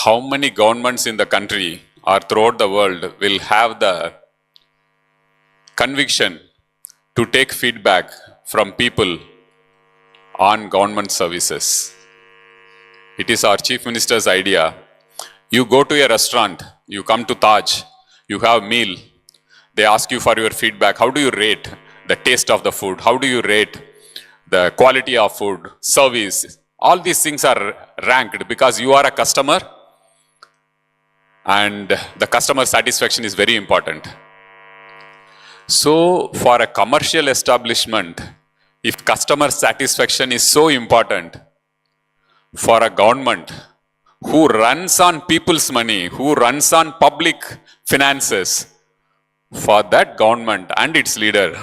how many governments in the country or throughout the world will have the conviction to take feedback from people on government services. It is our Chief Minister's idea. You go to a restaurant, you come to Taj, you have a meal, they ask you for your feedback. How do you rate the taste of the food? How do you rate the quality of food, service? All these things are ranked because you are a customer and the customer satisfaction is very important. So for a commercial establishment, if customer satisfaction is so important, for a government who runs on people's money, who runs on public finances, for that government and its leader,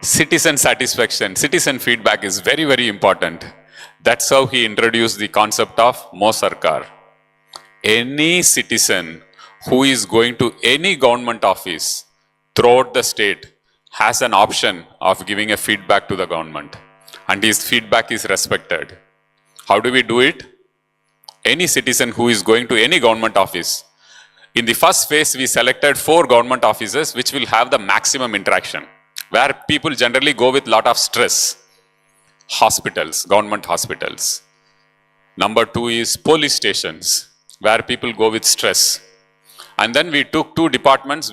citizen satisfaction, citizen feedback is very, very important. That's how he introduced the concept of Mo Sarkar. Any citizen who is going to any government office throughout the state has an option of giving a feedback to the government, and his feedback is respected. How do we do it? Any citizen who is going to any government office. In the first phase, we selected 4 government offices which will have the maximum interaction, where people generally go with lot of stress. Hospitals, government hospitals. Number 2 is police stations, where people go with stress. And then we took 2 departments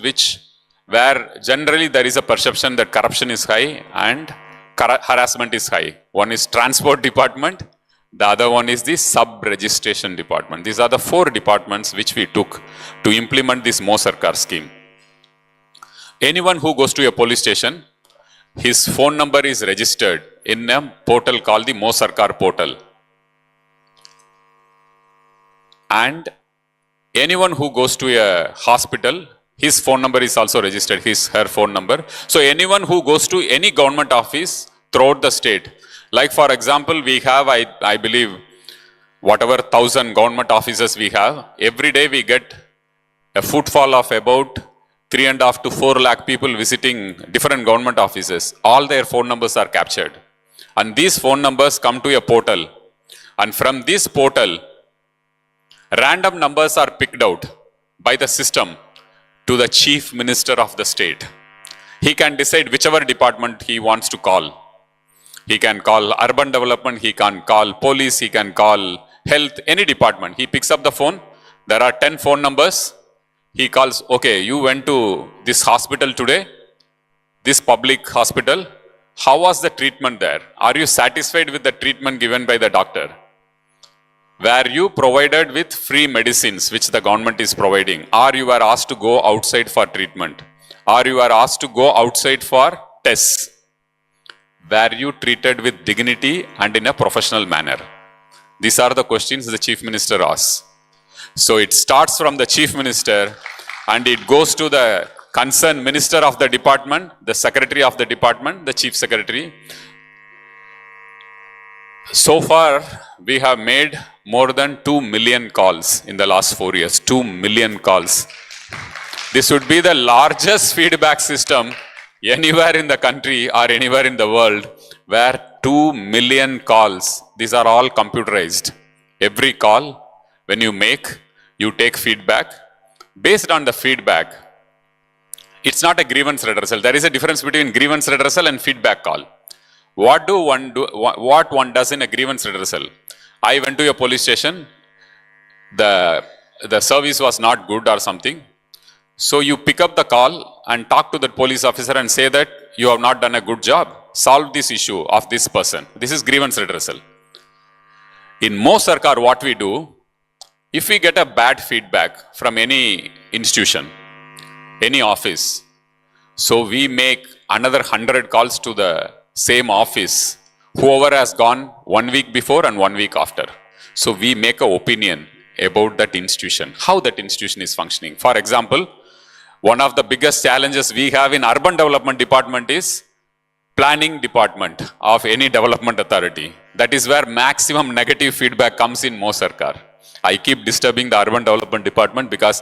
where generally there is a perception that corruption is high and harassment is high. One is transport department, the other one is the sub-registration department. These are the 4 departments which we took to implement this Mo Sarkar scheme. Anyone who goes to a police station, his phone number is registered in a portal called the Mo Sarkar portal. And anyone who goes to a hospital, his phone number is also registered, her phone number. So anyone who goes to any government office throughout the state, like for example, we have, I believe, whatever 1,000 government offices we have, every day we get a footfall of about 3.5 to 4 lakh people visiting different government offices. All their phone numbers are captured. And these phone numbers come to a portal. And from this portal, random numbers are picked out by the system to the Chief Minister of the state. He can decide whichever department he wants to call. He can call urban development, he can call police, he can call health, any department. He picks up the phone. There are 10 phone numbers. He calls, okay, you went to this hospital today, this public hospital. How was the treatment there? Are you satisfied with the treatment given by the doctor? Were you provided with free medicines which the government is providing? Or you were asked to go outside for treatment? Or you were asked to go outside for tests? Were you treated with dignity and in a professional manner? These are the questions the Chief Minister asks. So it starts from the Chief Minister and it goes to the concerned Minister of the department, the Secretary of the department, the Chief Secretary. So far, we have made more than 2 million calls in the last 4 years. 2 million calls. This would be the largest feedback system anywhere in the country or anywhere in the world, where 2 million calls, these are all computerized. Every call, when you make, you take feedback. Based on the feedback, it's not a grievance redressal. There is a difference between grievance redressal and feedback call. What one does in a grievance redressal? I went to a police station, the service was not good or something. So you pick up the call and talk to the police officer and say that you have not done a good job. Solve this issue of this person. This is grievance redressal. In Mo Sarkar, what we do, if we get a bad feedback from any institution, any office, so we make another 100 calls to the same office, whoever has gone 1 week before and 1 week after. So we make an opinion about that institution, how that institution is functioning. For example, one of the biggest challenges we have in urban development department is planning department of any development authority. That is where maximum negative feedback comes in Mo Sarkar. I keep disturbing the urban development department because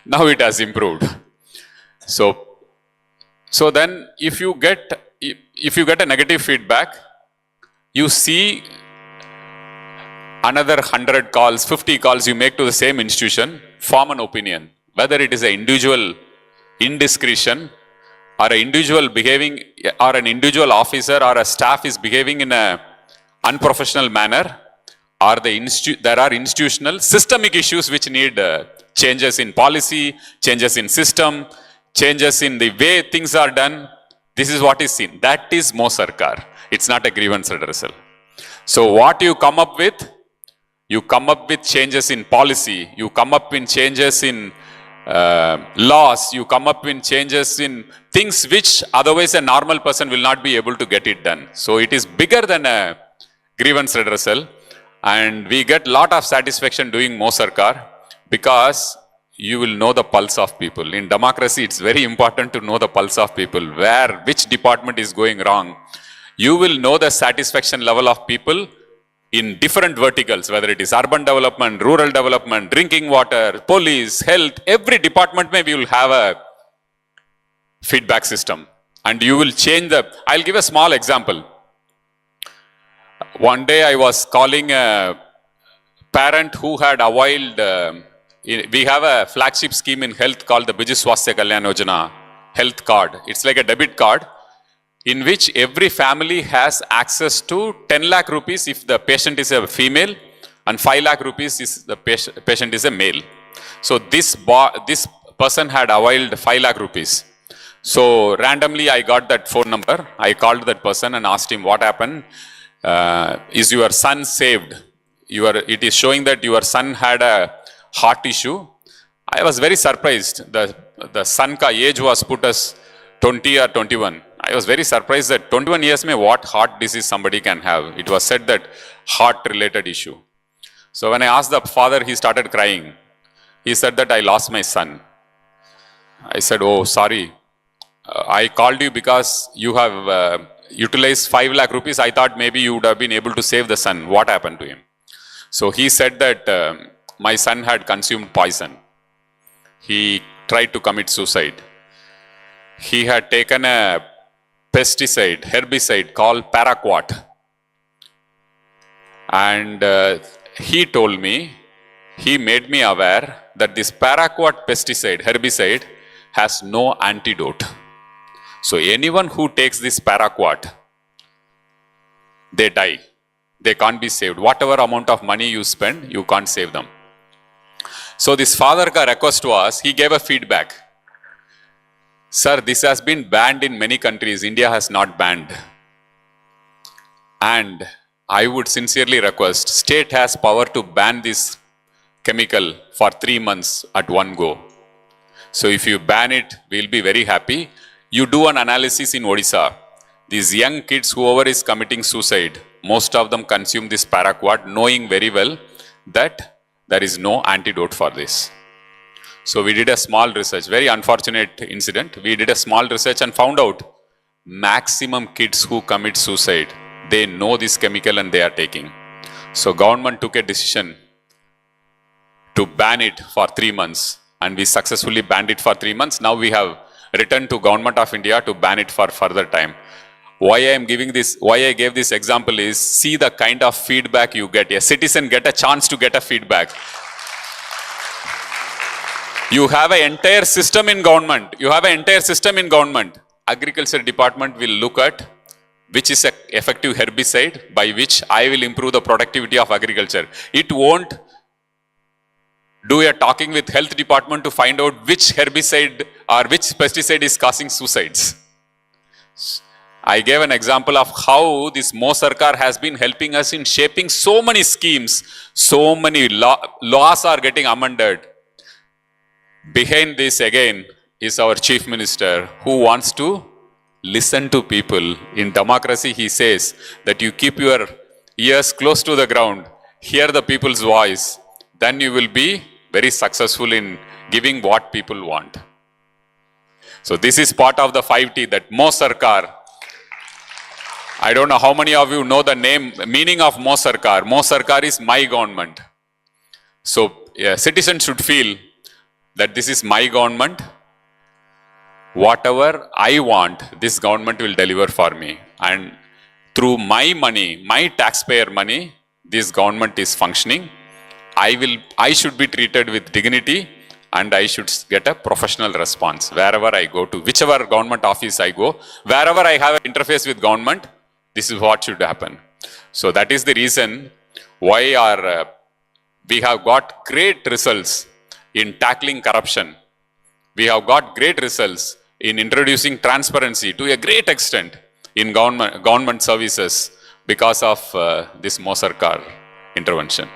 now it has improved. So then if you get a negative feedback, you see another 100 calls, 50 calls you make to the same institution, form an opinion. Whether it is an individual indiscretion or an individual behaving, or an individual officer or a staff is behaving in a unprofessional manner, or there are institutional systemic issues which need changes in policy, changes in system, changes in the way things are done. This is what is seen. That is Mo Sarkar. It's not a grievance redressal. So what you come up with changes in policy, you come up with changes in laws, you come up with changes in things which otherwise a normal person will not be able to get it done. So it is bigger than a grievance redressal, and we get lot of satisfaction doing Mo Sarkar because you will know the pulse of people. In democracy, it's very important to know the pulse of people, which department is going wrong. You will know the satisfaction level of people in different verticals, whether it is urban development, rural development, drinking water, police, health, every department we will have a feedback system. And you will change I'll give a small example. One day I was calling a parent who had availed, we have a flagship scheme in health called the Biju Swasthya Kalyan Yojana health card. It's like a debit card in which every family has access to 10 lakh rupees if the patient is a female and 5 lakh rupees if the patient is a male. So this person had availed 5 lakh rupees. So randomly I got that phone number. I called that person and asked him what happened. Is your son saved? It is showing that your son had a heart issue. I was very surprised. The son ka age was put as 20 or 21. I was very surprised that 21 years mein what heart disease somebody can have. It was said that heart related issue. So when I asked the father, he started crying. He said that I lost my son. I said, oh, sorry. I called you because you have utilized 5 lakh rupees. I thought maybe you would have been able to save the son. What happened to him? So he said that my son had consumed poison. He tried to commit suicide. He had taken a pesticide, herbicide called paraquat. And he told me, he made me aware that this paraquat pesticide, herbicide, has no antidote. So anyone who takes this paraquat, they die. They can't be saved. Whatever amount of money you spend, you can't save them. So this father ka request was, he gave a feedback. Sir, this has been banned in many countries. India has not banned. And I would sincerely request, state has power to ban this chemical for 3 months at one go. So if you ban it, we'll be very happy. You do an analysis in Odisha. These young kids, whoever is committing suicide, most of them consume this paraquat, knowing very well that there is no antidote for this. So we did a small research, very unfortunate incident. We did a small research and found out maximum kids who commit suicide, they know this chemical and they are taking. So government took a decision to ban it for 3 months, and we successfully banned it for 3 months. Now we have returned to Government of India to ban it for further time. Why I gave this example is, see the kind of feedback you get. A citizen get a chance to get a feedback. You have an entire system in government. Agriculture department will look at which is an effective herbicide by which I will improve the productivity of agriculture. It won't do a talking with health department to find out which herbicide or which pesticide is causing suicides. I gave an example of how this Mo Sarkar has been helping us in shaping so many schemes, so many laws are getting amended. Behind this again is our Chief Minister who wants to listen to people. In democracy, he says that you keep your ears close to the ground, hear the people's voice, then you will be very successful in giving what people want. So this is part of the 5T, that Mo Sarkar. I don't know how many of you know the meaning of Mo Sarkar. Mo Sarkar is my government. So citizens should feel that this is my government. Whatever I want, this government will deliver for me. And through my money, my taxpayer money, this government is functioning, I should be treated with dignity and I should get a professional response wherever I go to, whichever government office I go, wherever I have an interface with government, this is what should happen. So that is the reason why we have got great results in tackling corruption. We have got great results in introducing transparency to a great extent in government services because of this Mosarkar intervention.